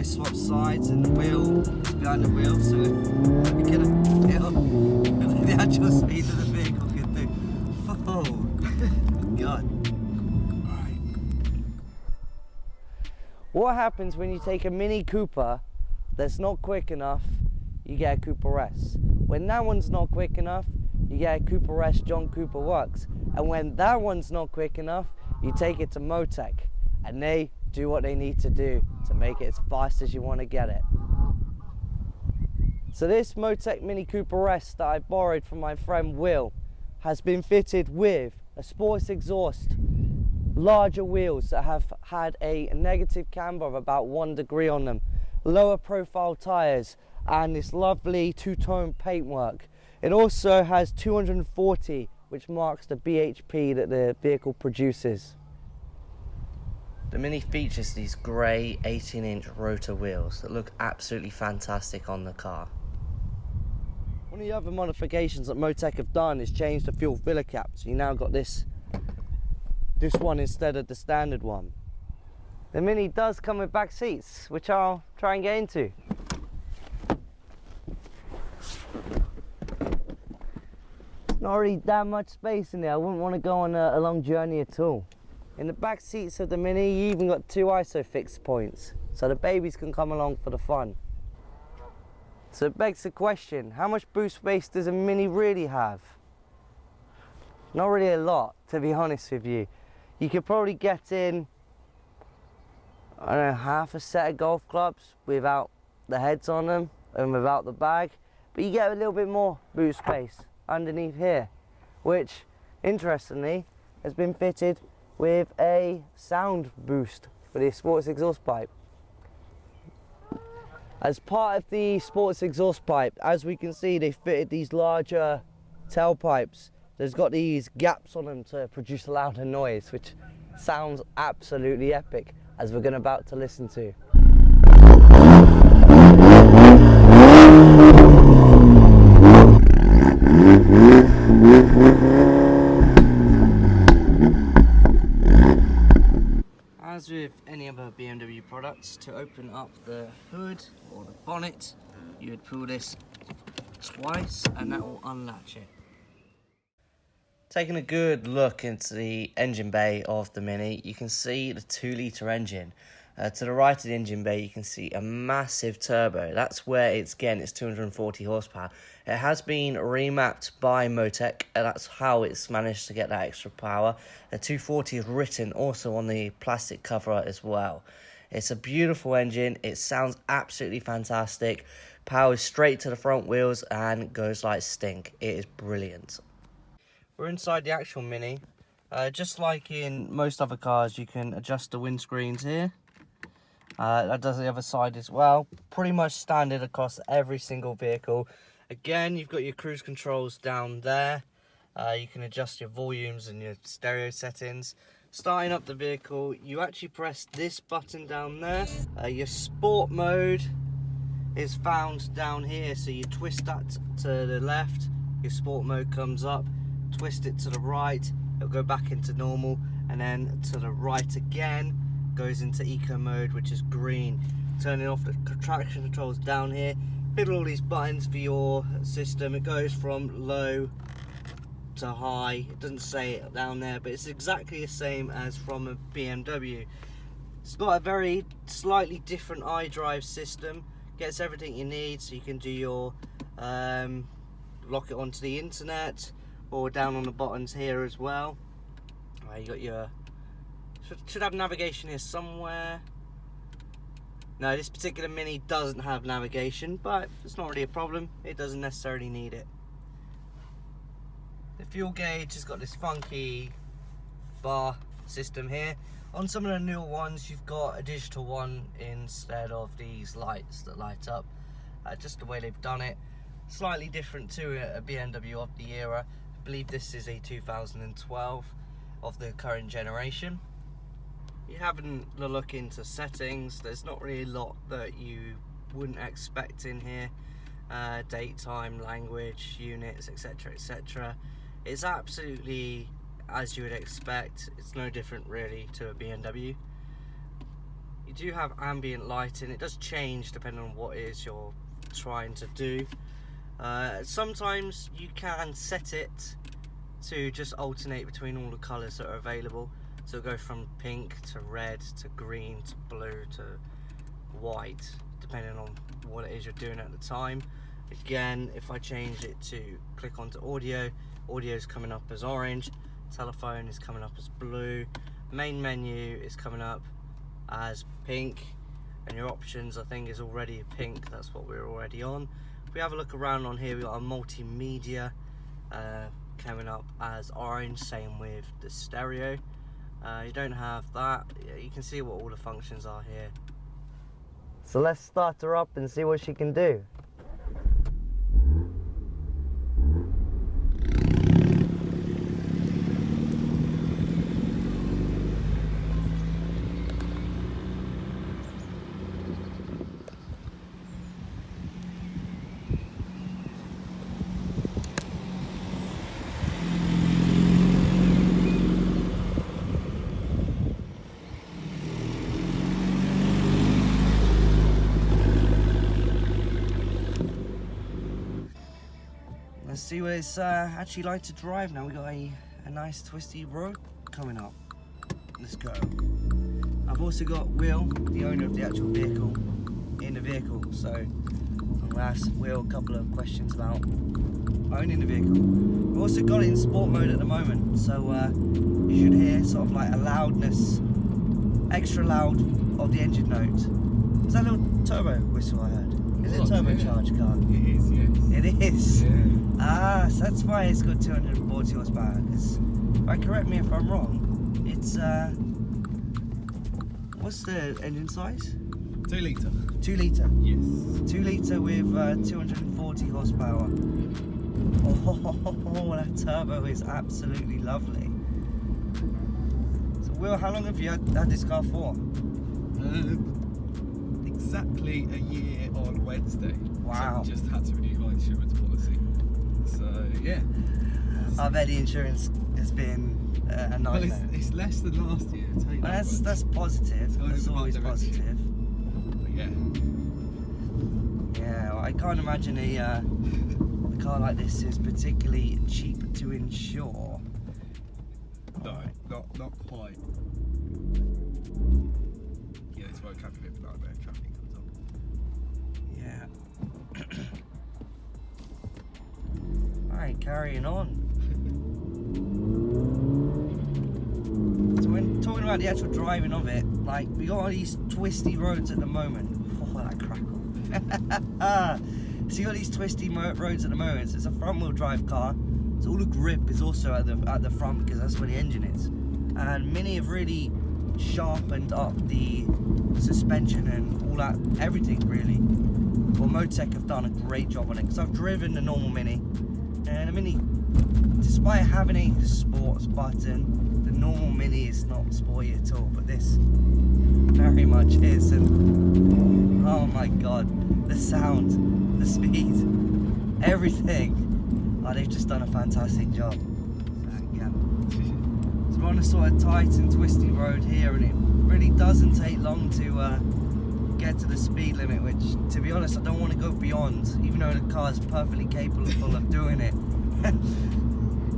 I swapped sides and the wheel is behind the wheel, so we get a feel the actual speed of the vehicle can do. Oh God. What happens when you take a Mini Cooper that's not quick enough, you get a Cooper S. When that one's not quick enough, you get a Cooper S John Cooper Works. And when that one's not quick enough, you take it to Motech, and they do what they need to do to make it as fast as you want to get it. So this Motech Mini Cooper S that I borrowed from my friend Will has been fitted with a sports exhaust, larger wheels that have had a negative camber of about 1 degree on them, lower profile tyres, and this lovely two-tone paintwork. It also has 240, which marks the BHP that the vehicle produces. The Mini features these grey 18-inch rotor wheels that look absolutely fantastic on the car. One of the other modifications that Motech have done is change the fuel filler cap, so you now got this one instead of the standard one. The Mini does come with back seats, which I'll try and get into. Not really that much space in there. I wouldn't want to go on a long journey at all. In the back seats of the Mini, you even got 2 ISOFIX points, so the babies can come along for the fun. So it begs the question, how much boot space does a Mini really have? Not really a lot, to be honest with you. You could probably get in, I don't know, half a set of golf clubs without the heads on them and without the bag, but you get a little bit more boot space underneath here, which, interestingly, has been fitted with a sound boost for the sports exhaust pipe. As part of the sports exhaust pipe, as we can see, they fitted these larger tailpipes. There's got these gaps on them to produce a louder noise, which sounds absolutely epic, as we're about to listen to. As with any other BMW products, to open up the hood or the bonnet, you would pull this twice and that will unlatch it. Taking a good look into the engine bay of the Mini, you can see the 2-litre engine. To the right of the engine bay, you can see a massive turbo. That's where it's getting its 240 horsepower. It has been remapped by Motech, and that's how it's managed to get that extra power. The 240 is written also on the plastic cover as well. It's a beautiful engine. It sounds absolutely fantastic. Powers straight to the front wheels and goes like stink. It is brilliant. We're inside the actual Mini. Just like in most other cars, you can adjust the windscreens here. That does the other side as well. Pretty much standard across every single vehicle. Again, you've got your cruise controls down there. You can adjust your volumes and your stereo settings. Starting up the vehicle, you actually press this button down there. Your sport mode is found down here, so you twist that to the left, your sport mode comes up. Twist it to the right, it'll go back into normal, and then to the right again, goes into eco mode, which is green. Turning off the traction controls down here. Fiddle all these buttons for your system. It goes from low to high. It doesn't say it down there, but it's exactly the same as from a BMW. It's got a very slightly different iDrive system. Gets everything you need, so you can do your lock it onto the internet, or down on the buttons here as well. You got your should have navigation here somewhere. No, this particular Mini doesn't have navigation, but it's not really a problem. It doesn't necessarily need it. The fuel gauge has got this funky bar system here. On some of the newer ones, you've got a digital one instead of these lights that light up. Just the way they've done it. Slightly different to a BMW of the era. I believe this is a 2012 of the current generation. You having a look into settings, there's not really a lot that you wouldn't expect in here. Date, time, language, units, etc, etc. It's absolutely as you would expect. It's no different really to a BMW. you do have ambient lighting. It does change depending on what it is you're trying to do. Sometimes you can set it to just alternate between all the colours that are available. So it'll go from pink to red to green to blue to white, depending on what it is you're doing at the time. Again, if I change it to click onto audio, audio is coming up as orange, telephone is coming up as blue, main menu is coming up as pink, and your options I think is already pink. That's what we're already on. If we have a look around on here, we've got our multimedia coming up as orange, same with the stereo. You don't have that. You can see what all the functions are here. So let's start her up and see what she can do. Let's see what it's actually like to drive now. We got a nice twisty road coming up. Let's go. I've also got Will, the owner of the actual vehicle, in the vehicle. So I'm gonna ask Will a couple of questions about owning the vehicle. We've also got it in sport mode at the moment, so you should hear sort of like a loudness, extra loud of the engine note. Is that a little turbo whistle I heard? Is it a turbocharged car? It is, yes. It is? Yeah. Ah, so that's why it's got 240 horsepower, because, correct me if I'm wrong, it's, what's the engine size? 2 litre. 2 litre? Yes. 2 litre with 240 horsepower. Oh, that turbo is absolutely lovely. So Will, how long have you had this car for? Exactly a year on Wednesday. Wow. So just had to renew my insurance policy. So yeah. I bet the insurance has been a nightmare. Well, it's less than last year. I'll tell you Well, that that's positive. Going That's in the right always direction. positive. But yeah. Yeah, well, I can't imagine a car like this is particularly cheap to insure. No, not quite. Yeah, it's why traffic is a nightmare. Traffic comes up. Yeah. Alright, carrying on. So when talking about the actual driving of it, like we got all these twisty roads at the moment. Oh, that crackle. So you got these twisty roads at the moment. So it's a front wheel drive car. So all the grip is also at the front because that's where the engine is. And Mini have really sharpened up the suspension and all that, everything really. Well, Motech have done a great job on it because I've driven the normal Mini, and the Mini, despite having a sports button, the normal Mini is not sporty at all, but this very much is. And oh my god, the sound, the speed, everything. Oh, they've just done a fantastic job. Yeah. So we're on a sort of tight and twisty road here, and it really doesn't take long to get to the speed limit, which, to be honest, I don't want to go beyond, even though the car is perfectly capable of doing it.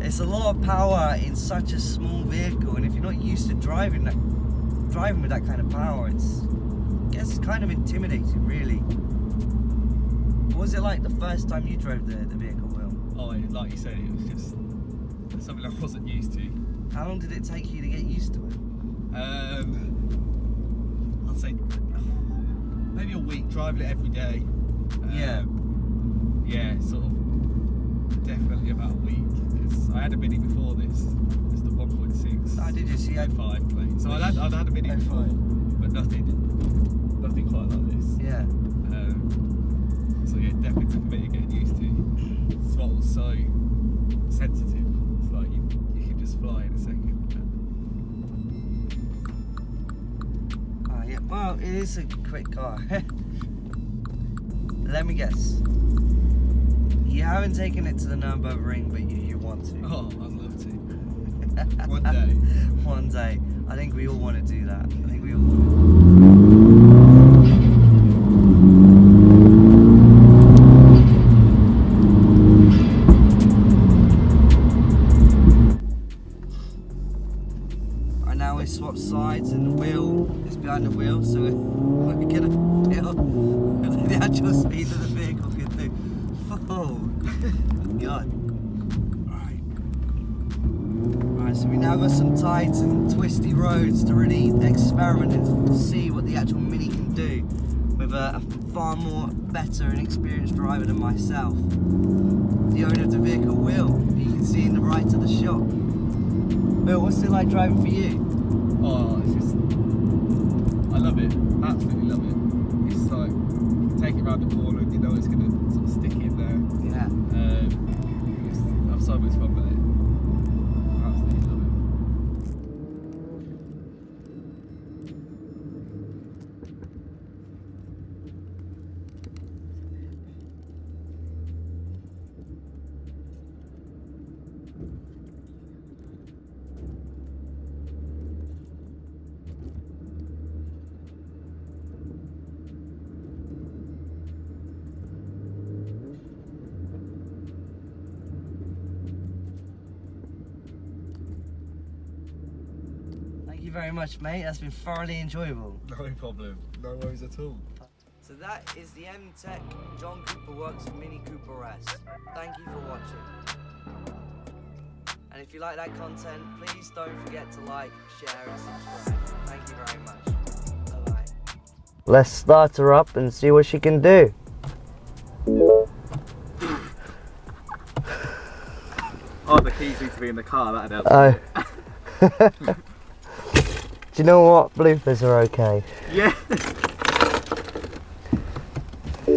It's a lot of power in such a small vehicle, and if you're not used to driving with that kind of power, I guess it's kind of intimidating, really. What was it like the first time you drove the vehicle, Will? Oh, like you said, it was just something I wasn't used to. How long did it take you to get used to it? I'd say maybe a week, driving it every day. Yeah, sort of, definitely about a week, because I had a Mini before this, just the 1.6. Oh, did you see? 5 plate. So I'd had a Mini before, but nothing quite like this. Yeah. So yeah, definitely took a bit of getting used to. The throttle's so sensitive, it's like you can just fly in a second. Oh yeah, well, it is a quick car. Let me guess. You haven't taken it to the Nürburgring, but you want to. Oh, I'd love to. One day. One day. I think we all want to do that. I think we all want to. now got some tight and twisty roads to really experiment and see what the actual Mini can do with a far more better and experienced driver than myself. The owner of the vehicle, Will, who you can see in the right of the shot. Will, what's it like driving for you? Oh, it's just, I love it, absolutely love it. It's like, you take it around the corner and you know it's going to sort of stick in there. Yeah. I have so much fun with it. I absolutely love it. Thank you very much, mate. That's been thoroughly enjoyable. No problem, no worries at all. So that is the Motech John Cooper Works Mini Cooper S. Thank you for watching. And if you like that content, please don't forget to like, share and subscribe. Thank you very much. Bye-bye. Let's start her up and see what she can do. Oh, the keys need to be in the car, that'd help. Oh. Do you know what? Bloopers are okay. Yeah.